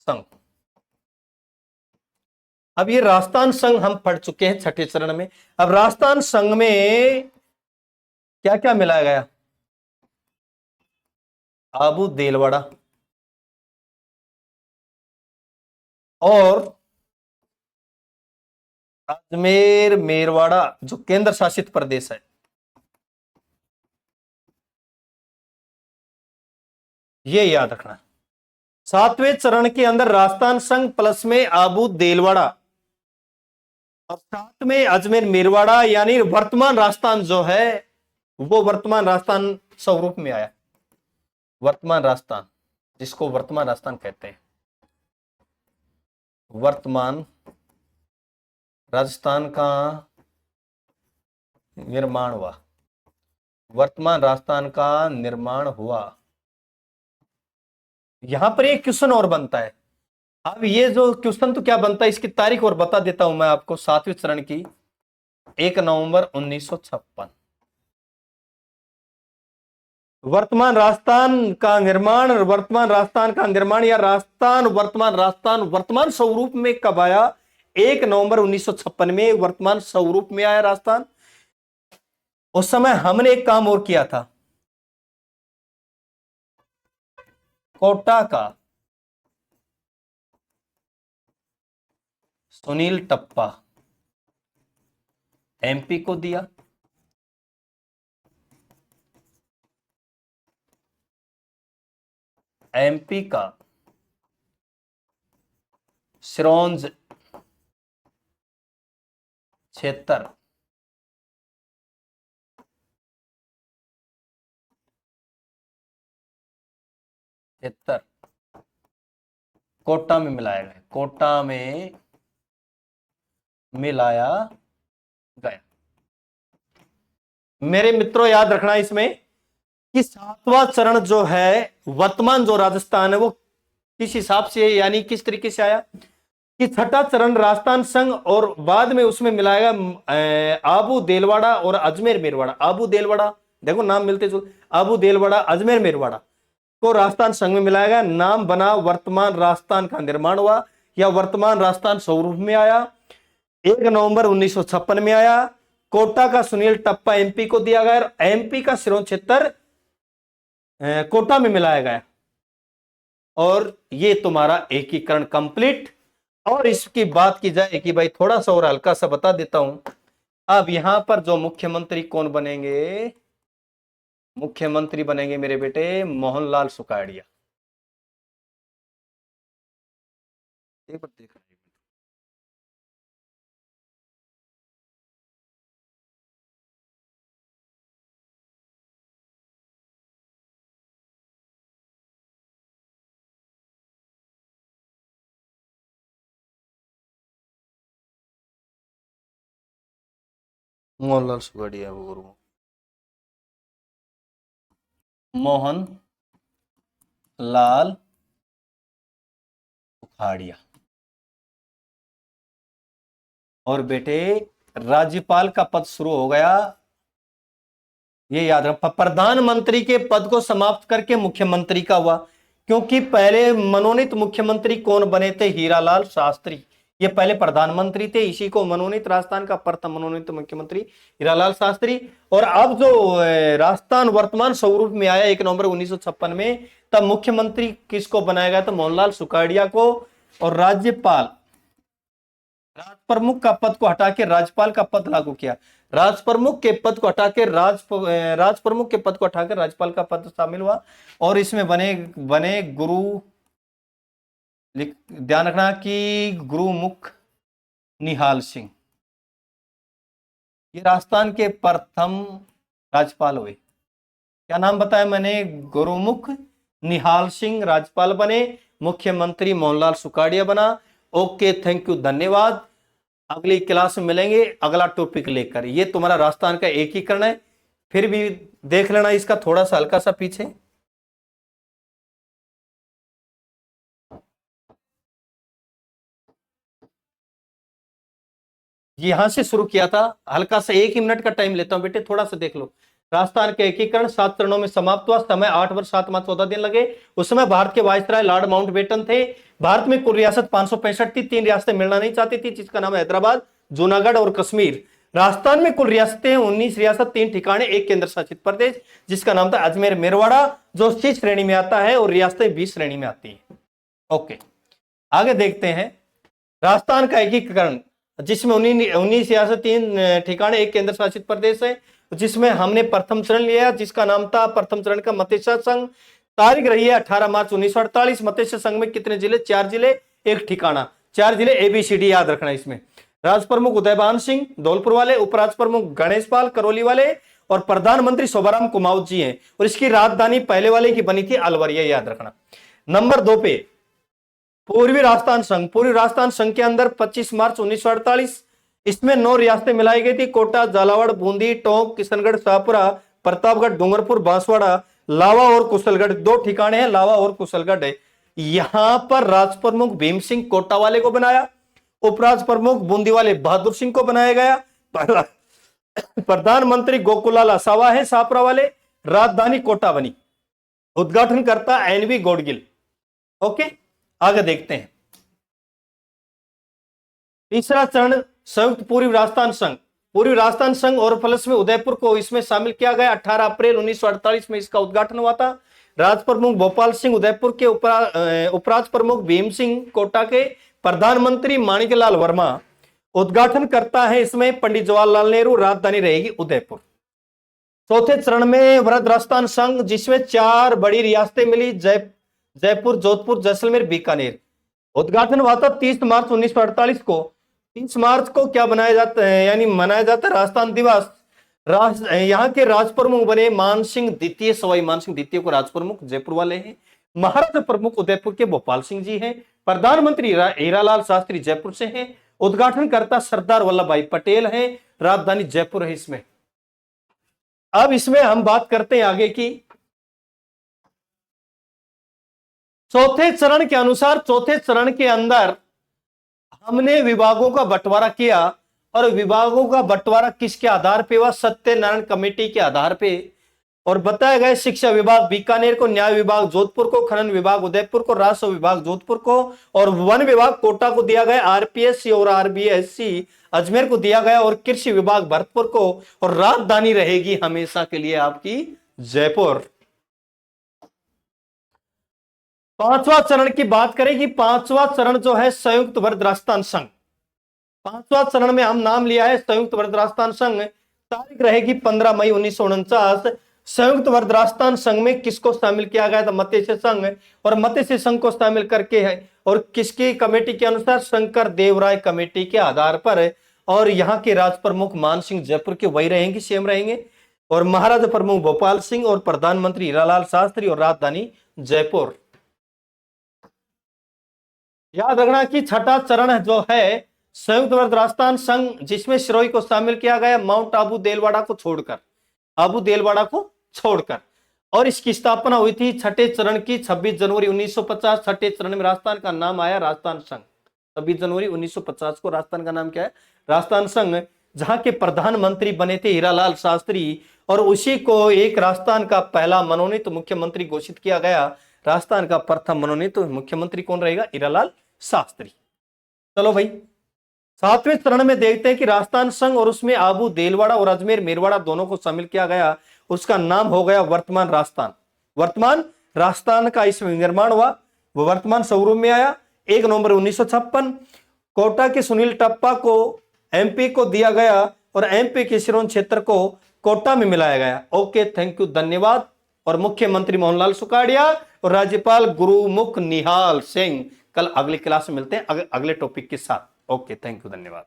संघ। अब ये राजस्थान संघ हम पढ़ चुके हैं छठे चरण में। अब राजस्थान संघ में क्या क्या मिलाया गया? आबू देलवाड़ा और अजमेर मेरवाड़ा, जो केंद्र शासित प्रदेश है। ये याद रखना। सातवें चरण के अंदर राजस्थान संघ प्लस में आबू देलवाड़ा और साथ में अजमेर मेरवाड़ा, यानी वर्तमान राजस्थान जो है वो वर्तमान राजस्थान स्वरूप में आया। वर्तमान राजस्थान, जिसको वर्तमान राजस्थान कहते हैं, वर्तमान राजस्थान का निर्माण हुआ। वर्तमान राजस्थान का निर्माण हुआ। यहां पर एक क्वेश्चन और बनता है। अब ये जो क्वेश्चन तो क्या बनता है, इसकी तारीख और बता देता हूं मैं आपको। सातवें चरण की 1 नवंबर 1956। वर्तमान राजस्थान का निर्माण, वर्तमान राजस्थान का निर्माण या राजस्थान वर्तमान स्वरूप में कब आया? 1 नवंबर 1956 में वर्तमान स्वरूप में आया राजस्थान। उस समय हमने एक काम और किया था, कोटा का सुनील टप्पा एमपी को दिया, एमपी का सिरोंज क्षेत्र कोटा में मिलाया गया। कोटा में मिलाया गया। मेरे मित्रों याद रखना इसमें कि सातवां चरण जो है वर्तमान जो राजस्थान है वो किस हिसाब से, यानी किस तरीके से आया कि छठा चरण राजस्थान संघ और बाद में उसमें मिलाएगा आबू देलवाड़ा और अजमेर मेरवाड़ा। आबू देलवाड़ा देखो नाम मिलते जुलते, आबू देलवाड़ा अजमेर मेरवाड़ा को राजस्थान संघ में मिलाएगा, नाम बना, वर्तमान राजस्थान का निर्माण हुआ या वर्तमान राजस्थान स्वरूप में आया। 1 नवंबर 1956 में आया। कोटा का सुनील टप्पा एमपी को दिया गया, एमपी का सिरोंज क्षेत्र कोटा में मिलाया गया और ये तुम्हारा एकीकरण कंप्लीट। और इसकी बात की जाए कि भाई थोड़ा सा और हल्का सा बता देता हूं, अब यहां पर जो मुख्यमंत्री कौन बनेंगे, मुख्यमंत्री बनेंगे मेरे बेटे मोहनलाल सुखाड़िया। एक बार देख मोहनलाल सुखाड़िया गुरु मोहन लाल सुखाड़िया। और बेटे राज्यपाल का पद शुरू हो गया, ये याद रख। प्रधानमंत्री के पद को समाप्त करके मुख्यमंत्री का हुआ, क्योंकि पहले मनोनीत मुख्यमंत्री कौन बने थे, हीरालाल शास्त्री। ये पहले प्रधानमंत्री थे, इसी को मनोनीत, राजस्थान का प्रथम मनोनीत मुख्यमंत्री हीरालाल शास्त्री। और अब जो राजस्थान वर्तमान स्वरूप में आया 1 नवंबर 1956 में, तब मुख्यमंत्री किसको बनाया गया था, मोहनलाल सुखाड़िया को। और राज्यपाल, राज प्रमुख का पद को हटा के राज्यपाल का पद लागू किया। राज प्रमुख के पद को हटा के राज प्रमुख के पद को हटाकर राज्यपाल का पद शामिल हुआ। और इसमें बने बने गुरु, ध्यान रखना कि गुरुमुख निहाल सिंह, ये राजस्थान के प्रथम राज्यपाल हुए। क्या नाम बताया मैंने, गुरुमुख निहाल सिंह राज्यपाल बने, मुख्यमंत्री मोहनलाल सुखाड़िया बना। ओके, थैंक यू, धन्यवाद। अगली क्लास में मिलेंगे अगला टॉपिक लेकर। ये तुम्हारा राजस्थान का एकीकरण है, फिर भी देख लेना इसका थोड़ा सा हल्का सा पीछे। यहां से शुरू किया था, हल्का सा 1 ही मिनट का टाइम लेता हूं बेटे, थोड़ा सा देख लो। राजस्थान के एकीकरण 7 चरणों में समाप्त हुआ, समय 8 वर्ष 7 माह 14 दिन लगे। उस समय भारत के वायसराय लॉर्ड माउंटबेटन थे। भारत में कुल रियासत 565 थी, 3 रियासतें मिलना नहीं चाहती थी, जिसका नाम है हैदराबाद, जूनागढ़ और कश्मीर। राजस्थान में कुल रियासतें 19 रियासत, 3 ठिकाने, 1 केंद्र शासित प्रदेश, जिसका नाम था अजमेर मेरवाड़ा, जो 30 श्रेणी में आता है, और रियासतें 20 श्रेणी में आती है। ओके, आगे देखते हैं राजस्थान का एकीकरण, जिसमें 19 रियासत, 3 ठिकाने, 1 केंद्र शासित प्रदेश है, जिसमें हमने प्रथम चरण लिया, जिसका नाम था प्रथम चरण का मत्स्य संघ। तारीख रही है 18 मार्च 1948। मत्स्य संघ में कितने जिले, 4 जिले, 1 ठिकाना, 4 जिले, ABCD याद रखना। इसमें राज प्रमुख उदयभान सिंह धौलपुर वाले, उपराज प्रमुख गणेश पाल करौली वाले, और प्रधानमंत्री शोभाराम कुमाऊत जी हैं। और इसकी राजधानी पहले वाले की बनी थी अलवर, यह याद रखना। नंबर 2 पे पूर्वी राजस्थान संघ। पूर्वी राजस्थान संघ के अंदर 25 मार्च 1948, इसमें 9 रियासतें मिलाई गई थी, कोटा, झालावाड़, बूंदी, टोंक, किशनगढ़, शाहपुरा, प्रतापगढ़, डूंगरपुर, बांसवाड़ा, लावा और कुशलगढ़, 2 ठिकाने हैं, लावा और कुशलगढ़ है। यहां पर राज प्रमुख भीम सिंह कोटा वाले को बनाया, उपराज प्रमुख बूंदी वाले बहादुर सिंह को बनाया गया, प्रधानमंत्री गोकुलाल असावा है शाहपुरा वाले, राजधानी कोटा बनी, उद्घाटन करता NV गोडगिल। ओके, आगे देखते हैं। तीसरा चरण संयुक्त पूर्वी राजस्थान संघ। पूर्वी राजस्थान संघ और प्लस में उदयपुर को इसमें शामिल किया गया। 18 अप्रैल 1948 में इसका उद्घाटन हुआ था। राज प्रमुख भोपाल सिंह उदयपुर के, उपराज प्रमुख भीम सिंह कोटा के, प्रधानमंत्री माणिकलाल वर्मा। उद्घाटन करता है इसमें पंडित जवाहरलाल नेहरू, राजधानी रहेगी उदयपुर। चौथे चरण में वृहद राजस्थान संघ, जिसमें 4 बड़ी रियासतें मिली, जयपुर, जोधपुर, जैसलमेर, बीकानेर। उद्घाटन हुआ था 30 मार्च 1948 को। 30 मार्च को क्या बनाया जाता है, यानी मनाया जाता है राजस्थान दिवस। यहाँ के राज प्रमुख बने मान सिंह द्वितीय, सवाई मान सिंह द्वितीय को राज प्रमुख जयपुर वाले हैं। महाराष्ट्र प्रमुख उदयपुर के भोपाल सिंह जी हैं। प्रधानमंत्री हीरालाल शास्त्री जयपुर से हैं। उद्घाटन करता सरदार वल्लभ भाई पटेल हैं। राजधानी जयपुर है इसमें। अब इसमें हम बात करते हैं आगे की चौथे चरण के अनुसार। चौथे चरण के अंदर हमने विभागों का बंटवारा किया, और विभागों का बंटवारा किसके आधार पे हुआ? सत्यनारायण कमेटी के आधार पे। और बताया गया शिक्षा विभाग बीकानेर को, न्याय विभाग जोधपुर को, खनन विभाग उदयपुर को, राजस्व विभाग जोधपुर को, और वन विभाग कोटा को दिया गया, आरपीएससी और आरबीएससी अजमेर को दिया गया, और कृषि विभाग भरतपुर को, और राजधानी रहेगी हमेशा के लिए आपकी जयपुर। पांचवा चरण की बात करें कि पांचवा चरण जो है संयुक्त वर्ग राजस्थान संघ। पांचवा चरण में हम नाम लिया है संयुक्त वर्ग राजस्थान संघ। तारीख रहेगी 15 मई 1949। संयुक्त वर्ग राजस्थान संघ में किसको शामिल किया गया था? मत्स्य संघ। और मत्स्य संघ को शामिल करके है, और किसकी कमेटी के अनुसार? शंकर देवराय कमेटी के आधार पर। और यहाँ के राज प्रमुख मान सिंह जयपुर के वही रहेंगे, सेम रहेंगे, और महाराजा प्रमुख भोपाल सिंह, और प्रधानमंत्री हीरालाल शास्त्री, और राजधानी जयपुर। याद रखना कि छठा चरण जो है संयुक्त वर्ग राजस्थान संघ, जिसमें सिरोही को शामिल किया गया, माउंट आबू देलवाड़ा को छोड़कर, आबू देलवाड़ा को छोड़कर। और इसकी स्थापना हुई थी छठे चरण की 26 जनवरी 1950। छठे चरण में राजस्थान का नाम आया राजस्थान संघ। 26 जनवरी 1950 को राजस्थान का नाम क्या है? राजस्थान संघ। जहां के प्रधानमंत्री बने थे हीरालाल शास्त्री, और उसी को एक राजस्थान का पहला मनोनीत मुख्यमंत्री घोषित किया गया। राजस्थान का प्रथम मनोनीत मुख्यमंत्री कौन रहेगा? हीरालाल शास्त्री। चलो भाई, सातवें चरण में देखते हैं कि राजस्थान संघ, और उसमें आबू देलवाड़ा और अजमेर मेरवाड़ा दोनों को शामिल किया गया। उसका नाम हो गया वर्तमान राजस्थान। वर्तमान राजस्थान का इसमें निर्माण हुआ, वो वर्तमान स्वरूप में आया 1 नवंबर 1956। कोटा के सुनील टप्पा को एमपी को दिया गया, और एमपी के सिरोंज क्षेत्र को कोटा में मिलाया गया। ओके, थैंक यू, धन्यवाद। और मुख्यमंत्री मोहनलाल सुखाड़िया और राज्यपाल गुरुमुख निहाल सिंह। कल अगली क्लास में मिलते हैं अगले टॉपिक के साथ। ओके, थैंक यू, धन्यवाद।